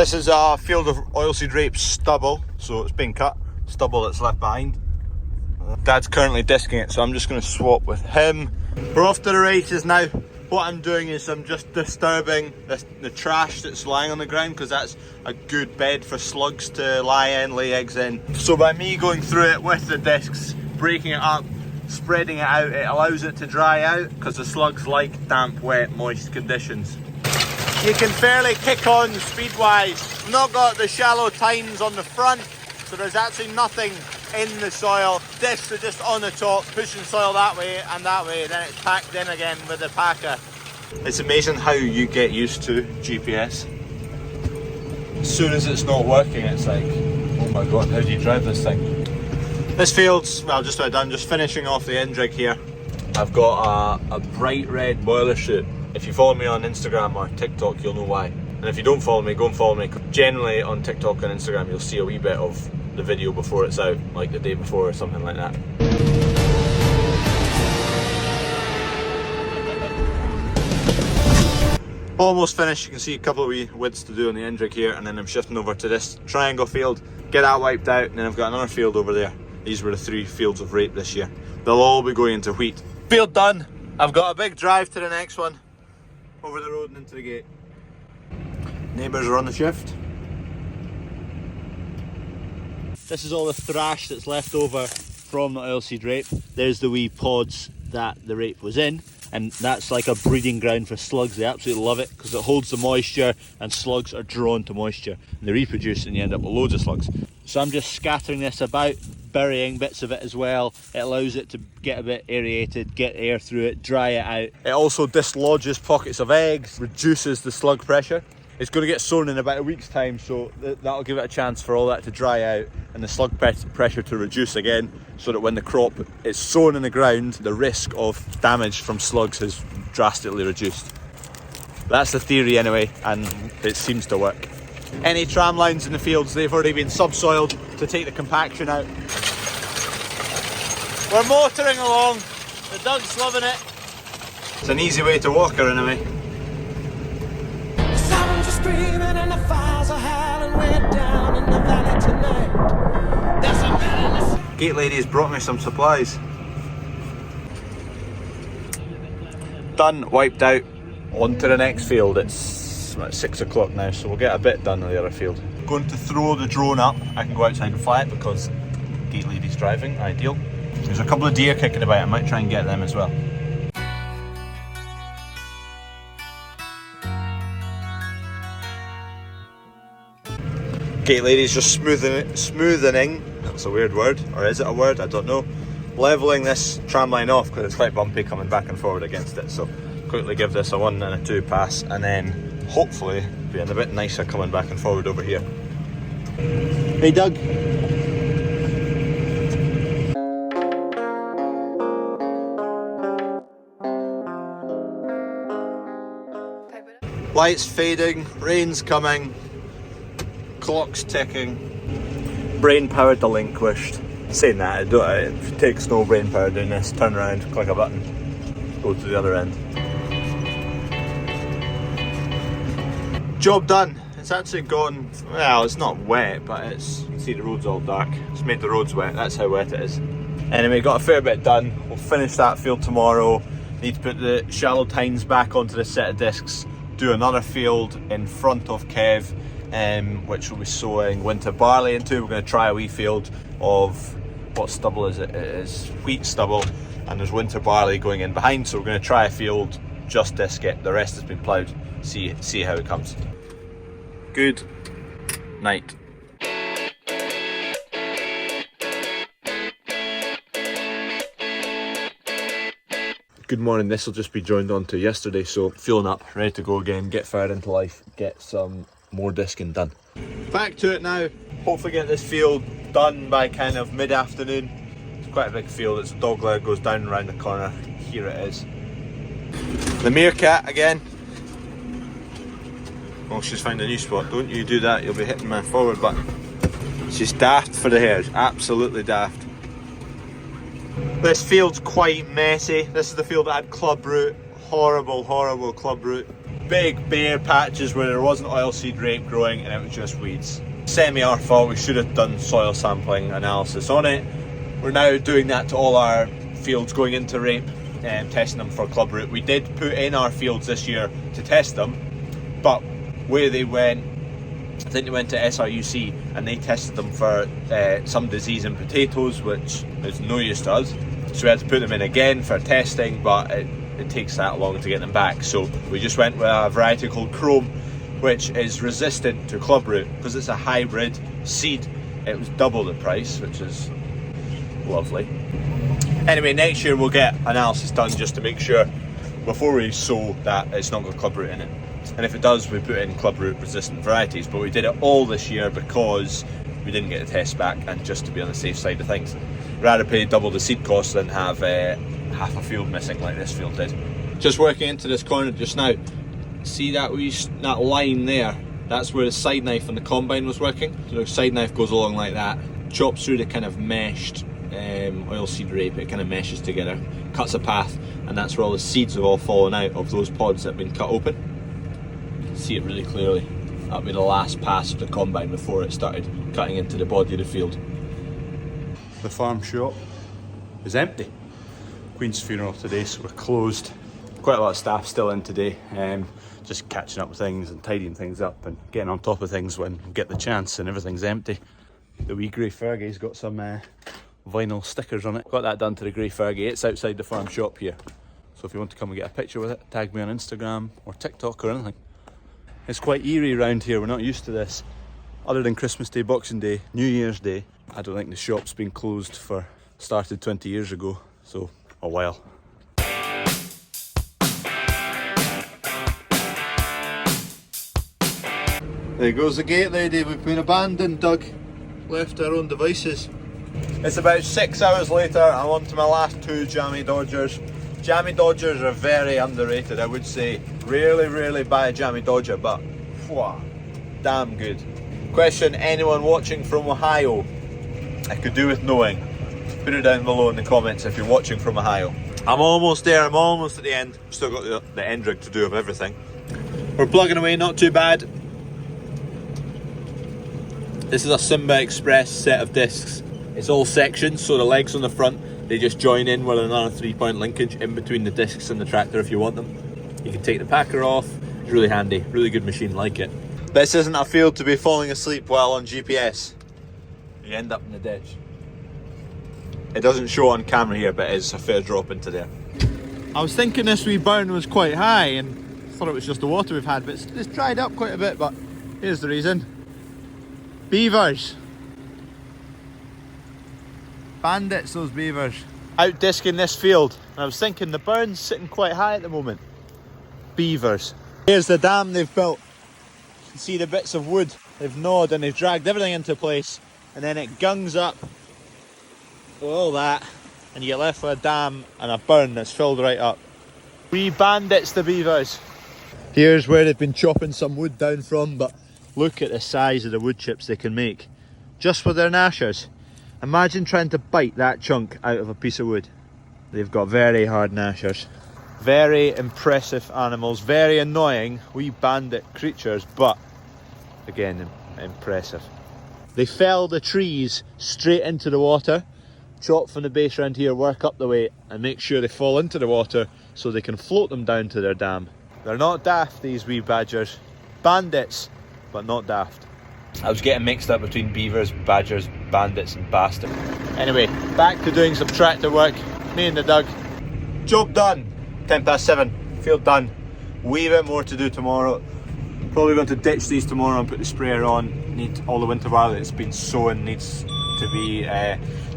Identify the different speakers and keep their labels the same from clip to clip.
Speaker 1: This is a field of oilseed rape stubble, so it's been cut, stubble that's left behind. Dad's currently disking it, so I'm just going to swap with him. We're off to the races now. What I'm doing is I'm just disturbing the trash that's lying on the ground, because that's a good bed for slugs to lie in, lay eggs in. So by me going through it with the discs, breaking it up, spreading it out, it allows it to dry out, because the slugs like damp, wet, moist conditions. You can fairly kick on speed-wise. I've not got the shallow tines on the front, so there's actually nothing in the soil. Discs are just on the top, pushing soil that way and that way, then it's packed in again with the packer. It's amazing how you get used to GPS. As soon as it's not working, it's like, oh my god, how do you drive this thing? This field's, well, just about done, just finishing off the end rig here. I've got a bright red boiler chute. If you follow me on Instagram or TikTok, you'll know why. And if you don't follow me, go and follow me. Generally on TikTok and Instagram, you'll see a wee bit of the video before it's out, like the day before or something like that. Almost finished. You can see a couple of wee widths to do on the end rig here, and then I'm shifting over to this triangle field, get that wiped out, and then I've got another field over there. These were the 3 fields of rape this year. They'll all be going into wheat. Field done. I've got a big drive to the next one, over the road and into the gate. Neighbours are on the shift. This is all the thrash that's left over from the oilseed rape. There's the wee pods that the rape was in, and that's like a breeding ground for slugs. They absolutely love it because it holds the moisture, and slugs are drawn to moisture and they reproduce, and you end up with loads of slugs. So I'm just scattering this about, burying bits of it as well. It allows it to get a bit aerated, get air through it, dry it out. It also dislodges pockets of eggs, reduces the slug pressure. It's going to get sown in about a week's time, so that'll give it a chance for all that to dry out and the slug pressure to reduce again, so that when the crop is sown in the ground, the risk of damage from slugs is drastically reduced. That's the theory anyway, and it seems to work. Any tram lines in the fields, they've already been subsoiled to take the compaction out. We're motoring along, the Doug's loving it. It's an easy way to walk her anyway. Screaming and the fires are howling way down in the valley tonight. There's a man. Gate lady's brought me some supplies. Done, wiped out. On to the next field. It's about 6 o'clock now, so we'll get a bit done on the other field. I'm going to throw the drone up. I can go outside and fly it because gate lady's driving. Ideal. There's a couple of deer kicking about. I might try and get them as well. Gate lady's just smoothening, that's a weird word, or is it a word? I don't know. Levelling this tram line off because it's quite bumpy coming back and forward against it. So quickly give this a 1 and a 2 pass, and then hopefully being a bit nicer coming back and forward over here. Hey Doug. Lights fading, rain's coming. Clock's ticking. Brain power delinquished. Saying that, it takes no brain power doing this. Turn around, click a button, go to the other end. Job done. It's actually gone, well, it's not wet, but it's, you can see the road's all dark. It's made the roads wet, that's how wet it is. Anyway, got a fair bit done. We'll finish that field tomorrow. Need to put the shallow tines back onto the set of discs. Do another field in front of Kev, which we'll be sowing winter barley into. We're going to try a wee field of, what stubble is it? It is wheat stubble, and there's winter barley going in behind, so we're going to try a field, just disc it. The rest has been ploughed, see how it comes. Good night. Good morning. This will just be joined on to yesterday, so feeling up, ready to go again, get fired into life, get some more disking done. Back to it now. Hopefully get this field done by kind of mid-afternoon. It's quite a big field. It's a dog leg, goes down around the corner. Here it is. The meerkat again. Oh, she's found a new spot. Don't you do that, you'll be hitting my forward button. She's daft for the hares, absolutely daft. This field's quite messy. This is the field that had club root. Horrible, horrible club root. big bare patches where there wasn't oilseed rape growing and it was just weeds. Semi our fault, we should have done soil sampling analysis on it. We're now doing that to all our fields going into rape and testing them for clubroot. We did put in our fields this year to test them, but where they went, I think they went to SRUC and they tested them for some disease in potatoes, which is no use to us. So we had to put them in again for testing, but it takes that long to get them back. So we just went with a variety called Chrome, which is resistant to clubroot. Because it's a hybrid seed, it was double the price, which is lovely. Anyway, next year we'll get analysis done just to make sure before we sow that it's not got clubroot in it. And if it does, we put in clubroot resistant varieties. But we did it all this year because we didn't get the test back, and just to be on the safe side of things. Rather pay double the seed cost than have half a field missing like this field did. Just working into this corner just now. See that that line there? That's where the side knife on the combine was working. So the side knife goes along like that, chops through the kind of meshed oilseed rape. It kind of meshes together, cuts a path, and that's where all the seeds have all fallen out of those pods that have been cut open. You can see it really clearly. That'll be the last pass of the combine before it started cutting into the body of the field. The farm shop is empty. Queen's funeral today, so we're closed. Quite a lot of staff still in today, just catching up with things and tidying things up and getting on top of things when we get the chance, and everything's empty. The wee grey Fergie's got some vinyl stickers on it. Got that done to the grey Fergie. It's outside the farm shop here. So if you want to come and get a picture with it, tag me on Instagram or TikTok or anything. It's quite eerie around here, we're not used to this. Other than Christmas Day, Boxing Day, New Year's Day, I don't think the shop's been closed started 20 years ago, so a while. There goes the gate lady, we've been abandoned, Doug. Left to our own devices. It's about 6 hours later, I'm on to my last two Jammy Dodgers. Jammy Dodgers are very underrated, I would say. Rarely buy a Jammy Dodger, but damn good. Question anyone watching from Ohio, I could do with knowing. Put it down below in the comments if you're watching from Ohio. I'm almost there, I'm almost at the end. Still got the end rig to do of everything. We're plugging away, not too bad. This is a Simba Express set of discs. It's all sections, so the legs on the front, they just join in with another 3-point linkage in between the discs and the tractor if you want them. You can take the packer off. It's really handy, really good machine, like it. This isn't a field to be falling asleep while on GPS. You end up in the ditch. It doesn't show on camera here, but it is a fair drop into there. I was thinking this wee burn was quite high and thought it was just the water we've had, but it's dried up quite a bit, but here's the reason. Beavers. Bandits, those beavers. Out disking this field, and I was thinking the burn's sitting quite high at the moment. Beavers. Here's the dam they've built. You can see the bits of wood they've gnawed and they've dragged everything into place, and then it gungs up all that, and you get left with a dam and a burn that's filled right up. Wee bandits, the beavers. Here's where they've been chopping some wood down from, but look at the size of the wood chips they can make just with their gnashers. Imagine trying to bite that chunk out of a piece of wood. They've got very hard gnashers. Very impressive animals, very annoying wee bandit creatures, but again, impressive. They fell the trees straight into the water, chop from the base around here, work up the way and make sure they fall into the water so they can float them down to their dam. They're not daft, these wee badgers. Bandits, but not daft. I was getting mixed up between beavers, badgers, bandits and bastards. Anyway, back to doing some tractor work. Me and the Doug. Job done. 7:10, field done. Wee bit more to do tomorrow. Probably going to ditch these tomorrow and put the sprayer on. Need all the winter barley that's been sown needs to be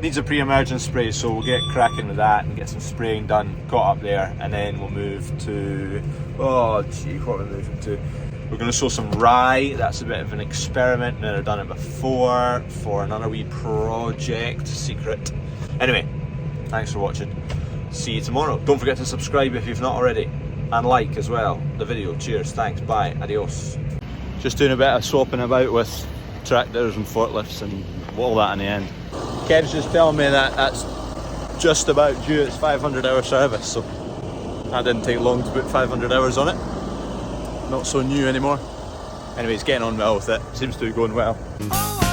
Speaker 1: needs a pre-emergence spray, so we'll get cracking with that and get some spraying done, caught up there, and then we'll move to what are we moving to? We're going to sow some rye. That's a bit of an experiment. Never done it before for another wee project secret. Anyway, thanks for watching. See you tomorrow. Don't forget to subscribe if you've not already, and like as well the video. Cheers, thanks, bye, adios. Just doing a bit of swapping about with tractors and forklifts and all that in the end. Kev's just telling me that that's just about due its 500 hour service, so that didn't take long to put 500 hours on it. not so new anymore. Anyway, he's getting on well with it. Seems to be going well.